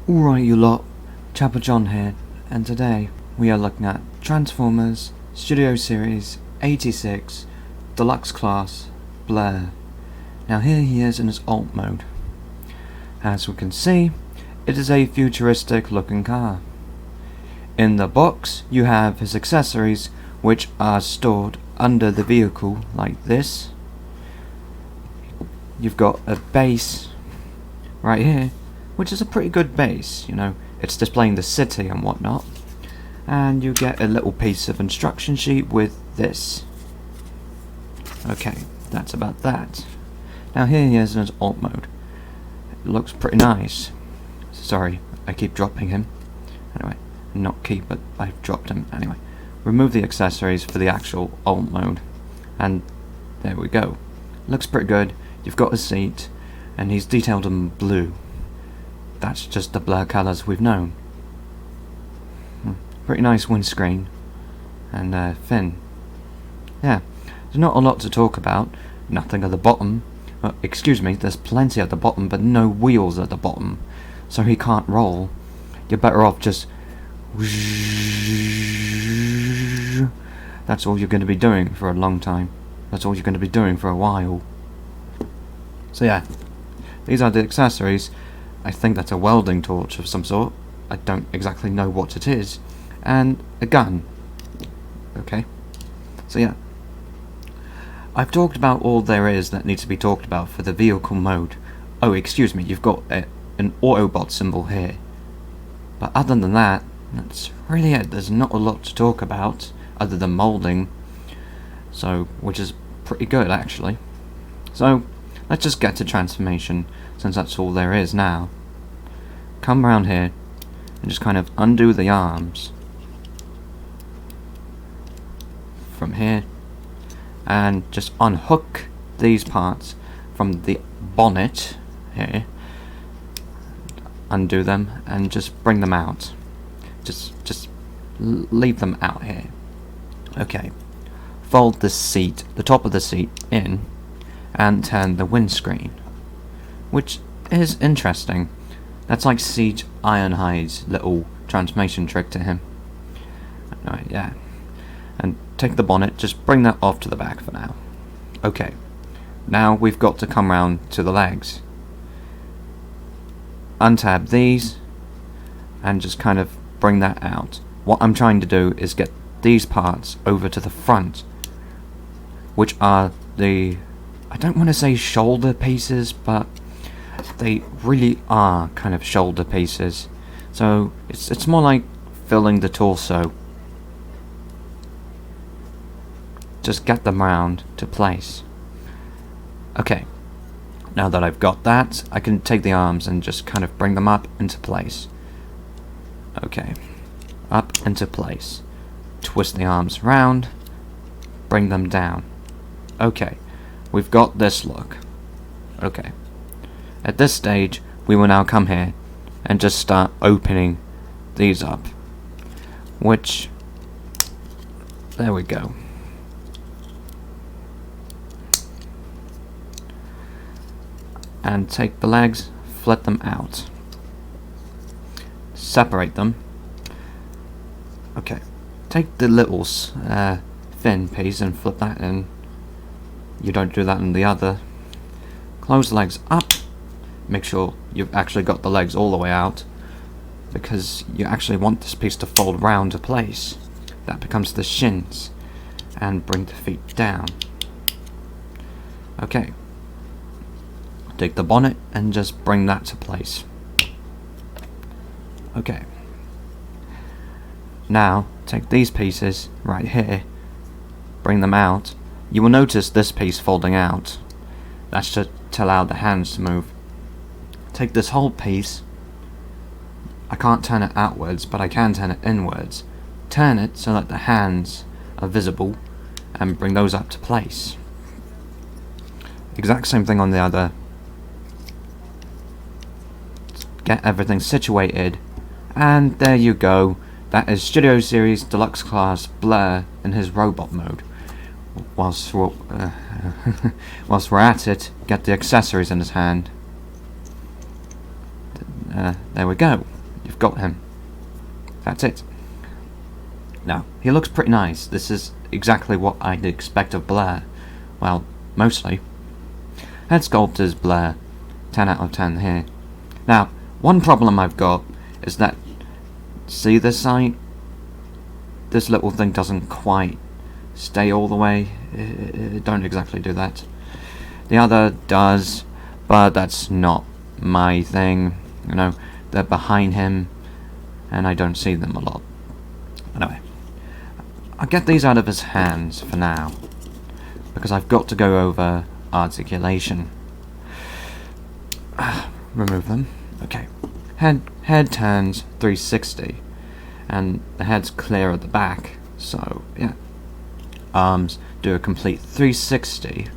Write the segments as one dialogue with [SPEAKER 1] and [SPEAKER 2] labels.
[SPEAKER 1] Alright you lot, Chapel John here, and today we are looking at Transformers Studio Series 86 Deluxe Class Blurr. Now here he is in his alt mode. As we can see, it is a futuristic looking car. In the box you have his accessories, which are stored under the vehicle like this. You've got a base right here, which is a pretty good base, you know, it's displaying the city and whatnot. And you get a little piece of instruction sheet with this. Okay, that's about that. Now here he is in his alt mode. It looks pretty nice. Sorry, I keep dropping him. Anyway, not keep, but I've dropped him. Anyway, remove the accessories for the actual alt mode. And there we go. Looks pretty good. You've got a seat, and he's detailed in blue. That's just the Blurr colours we've known. Pretty nice windscreen and fin. Yeah, there's not a lot to talk about. Nothing at the bottom. Well, excuse me, there's plenty at the bottom, but no wheels at the bottom, so he can't roll. You're better off just. That's all you're going to be doing for a long time. That's all you're going to be doing for a while. So yeah, these are the accessories. I think that's a welding torch of some sort. I don't exactly know what it is. And a gun. Okay. So yeah. I've talked about all there is that needs to be talked about for the vehicle mode. Oh, excuse me, you've got an Autobot symbol here. But other than that, that's really it. There's not a lot to talk about other than molding. So, which is pretty good actually. So, let's just get to transformation, since that's all there is now. Come around here and just kind of undo the arms from here and just unhook these parts from the bonnet here, undo them and just bring them out. Just leave them out here. Okay, fold the seat, the top of the seat in, and turn the windscreen, which is interesting. That's like Siege Ironhide's little transformation trick to him. Right, yeah. And take the bonnet, just bring that off to the back for now. Okay, now we've got to come round to the legs. Untab these, and just kind of bring that out. What I'm trying to do is get these parts over to the front, which are the, I don't want to say shoulder pieces, but they really are kind of shoulder pieces. So it's more like filling the torso. Just get them round to place. Okay, now that I've got that, I can take the arms and just kind of bring them up into place. Okay, up into place. Twist the arms round, bring them down. Okay, we've got this look. Okay. At this stage, we will now come here and just start opening these up. Which, there we go. And take the legs, flip them out. Separate them. Okay. Take the little fin piece and flip that in. You don't do that in the other. Close the legs up. Make sure you've actually got the legs all the way out, because you actually want this piece to fold round to place. That becomes the shins, and bring the feet down. Okay. Take the bonnet and just bring that to place. Okay. Now, take these pieces right here, bring them out. You will notice this piece folding out. That's to allow the hands to move. Take this whole piece. I can't turn it outwards, but I can turn it inwards. Turn it so that the hands are visible, and bring those up to place. Exact same thing on the other. Get everything situated, and there you go. That is Studio Series Deluxe Class Blurr in his robot mode. Whilst we're at it, get the accessories in his hand. There we go. you've got him. That's it. Now, he looks pretty nice. This is exactly what I'd expect of Blurr. Well, mostly. Head sculpt is Blurr. 10 out of 10 here. Now, one problem I've got is that, see this side? This little thing doesn't quite stay all the way. It don't exactly do that. The other does, but that's not my thing. You know, they're behind him, and I don't see them a lot. Anyway, I'll get these out of his hands for now, because I've got to go over articulation. Remove them. Okay. Head turns 360, and the head's clear at the back, so yeah. Arms do a complete 360.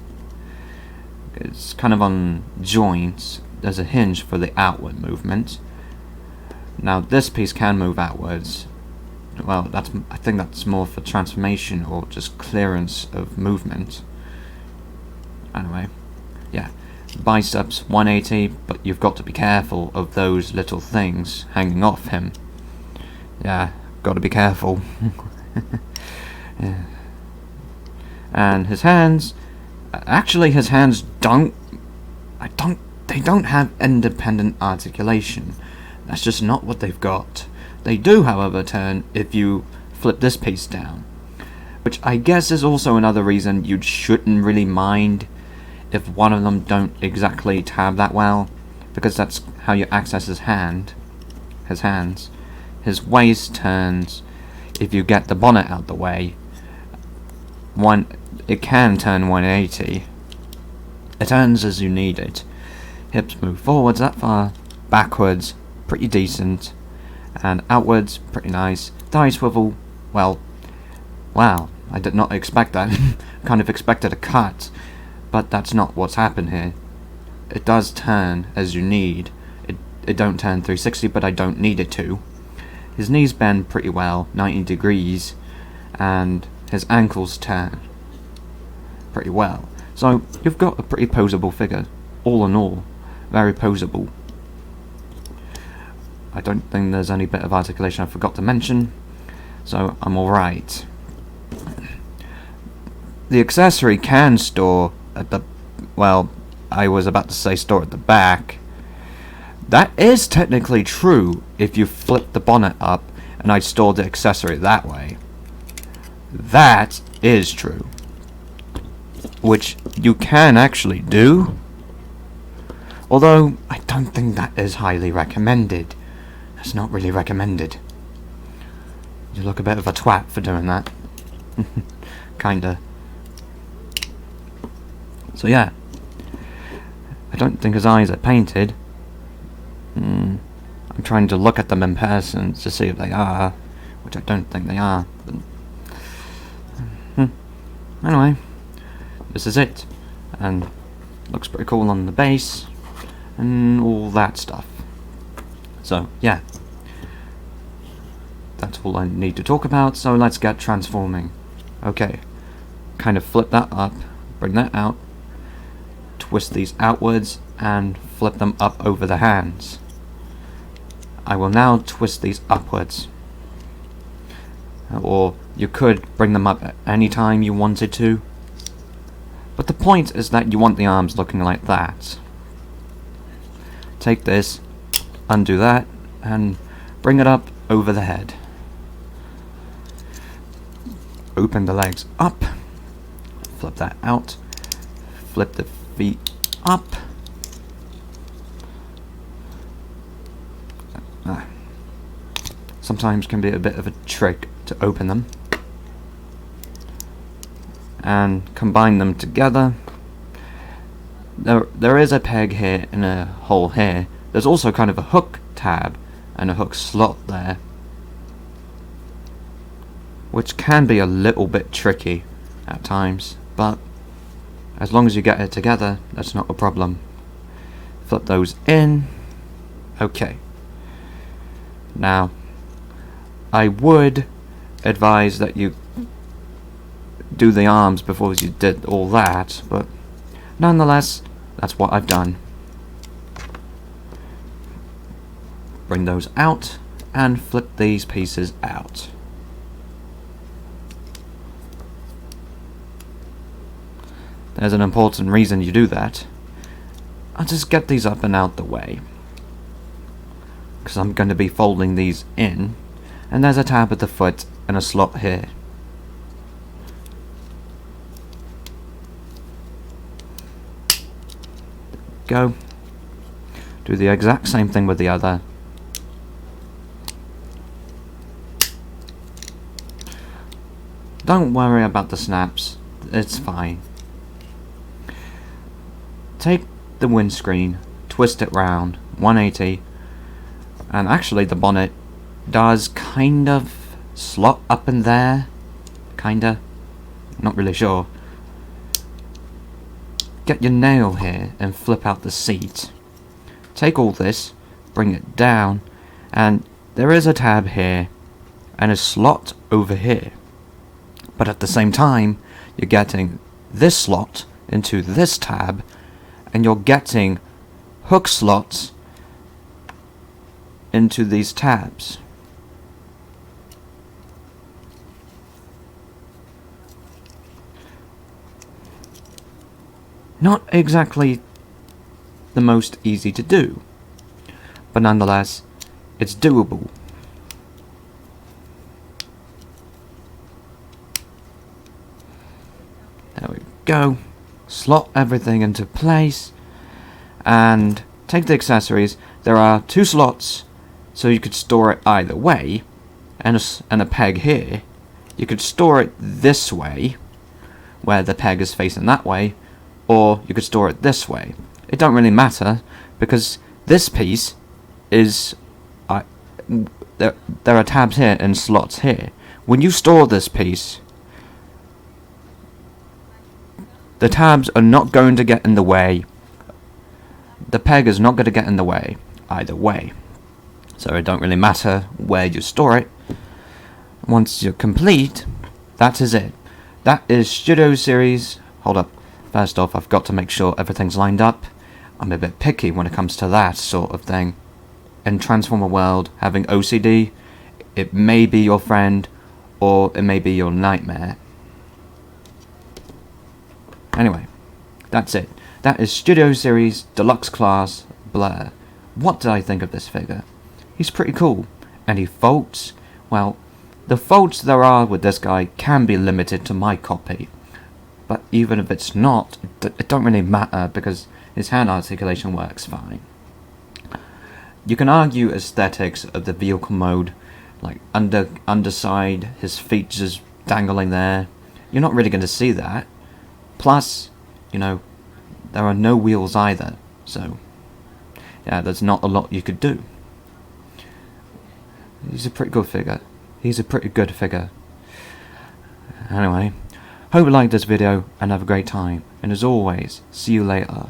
[SPEAKER 1] It's kind of on joints. There's a hinge for the outward movement. Now this piece can move outwards. Well, I think that's more for transformation or just clearance of movement. Anyway, yeah. Biceps 180, but you've got to be careful of those little things hanging off him. Yeah, got to be careful. Yeah. And his hands, actually his hands they don't have independent articulation. That's just not what they've got. They do, however, turn if you flip this piece down, which I guess is also another reason you shouldn't really mind if one of them don't exactly tab that well, because that's how you access his hands. His waist turns if you get the bonnet out the way. It can turn 180. It turns as you need it. Hips move forwards that far, backwards, pretty decent, and outwards, pretty nice. Thigh swivel, well, wow, I did not expect that. Kind of expected a cut, but that's not what's happened here. It does turn as you need. It don't turn 360, but I don't need it to. His knees bend pretty well, 90 degrees, and his ankles turn pretty well. So you've got a pretty poseable figure, all in all, very poseable. I don't think there's any bit of articulation I forgot to mention, so I'm alright. The accessory can store at the, well, I was about to say store at the back. That is technically true if you flip the bonnet up and I store the accessory that way. That is true. Which you can actually do. Although, I don't think that is highly recommended. It's not really recommended. You look a bit of a twat for doing that. Kinda. So yeah. I don't think his eyes are painted. I'm trying to look at them in person to see if they are, which I don't think they are. But, anyway, this is it, and looks pretty cool on the base, and all that stuff. So, yeah. That's all I need to talk about, so let's get transforming. Okay. Kind of flip that up, bring that out, twist these outwards, and flip them up over the hands. I will now twist these upwards. Or you could bring them up at any time you wanted to. But the point is that you want the arms looking like that. Take this, undo that, and bring it up over the head. Open the legs up, flip that out, flip the feet up. Sometimes can be a bit of a trick to open them. And combine them together. There is a peg here and a hole here. There's also kind of a hook tab and a hook slot there, which can be a little bit tricky at times, but as long as you get it together, that's not a problem. Flip those in. Okay. Now, I would advise that you do the arms before you did all that, but nonetheless, that's what I've done. bring those out and flip these pieces out. There's an important reason you do that. I'll just get these up and out the way, because I'm going to be folding these in, and there's a tab at the foot and a slot here. Go. Do the exact same thing with the other. Don't worry about the snaps, it's fine. Take the windscreen, twist it round 180, and actually the bonnet does kind of slot up in there, kinda, not really sure. Get your nail here and flip out the seat. Take all this, bring it down, and there is a tab here and a slot over here. But at the same time, you're getting this slot into this tab, and you're getting hook slots into these tabs. Not exactly the most easy to do, but nonetheless, it's doable. There we go. Slot everything into place and take the accessories. There are two slots, so you could store it either way, and a peg here. You could store it this way, where the peg is facing that way, or you could store it this way. It don't really matter, because this piece is there are tabs here and slots here. When you store this piece, the tabs are not going to get in the way. The peg is not going to get in the way either way. So it don't really matter where you store it. Once you're complete, that is it. That is Studio Series. Hold up. First off, I've got to make sure everything's lined up. I'm a bit picky when it comes to that sort of thing. In Transformer World, having OCD, it may be your friend, or it may be your nightmare. Anyway, that's it. That is Studio Series Deluxe Class Blurr. What did I think of this figure? He's pretty cool. And he folds. Well, the folds there are with this guy can be limited to my copy. But even if it's not, it don't really matter, because his hand articulation works fine. You can argue aesthetics of the vehicle mode, like underside, his feet just dangling there. You're not really going to see that. Plus, you know, there are no wheels either, so yeah, there's not a lot you could do. He's a pretty good figure. He's a pretty good figure. Anyway, hope you liked this video and have a great time, and as always, see you later.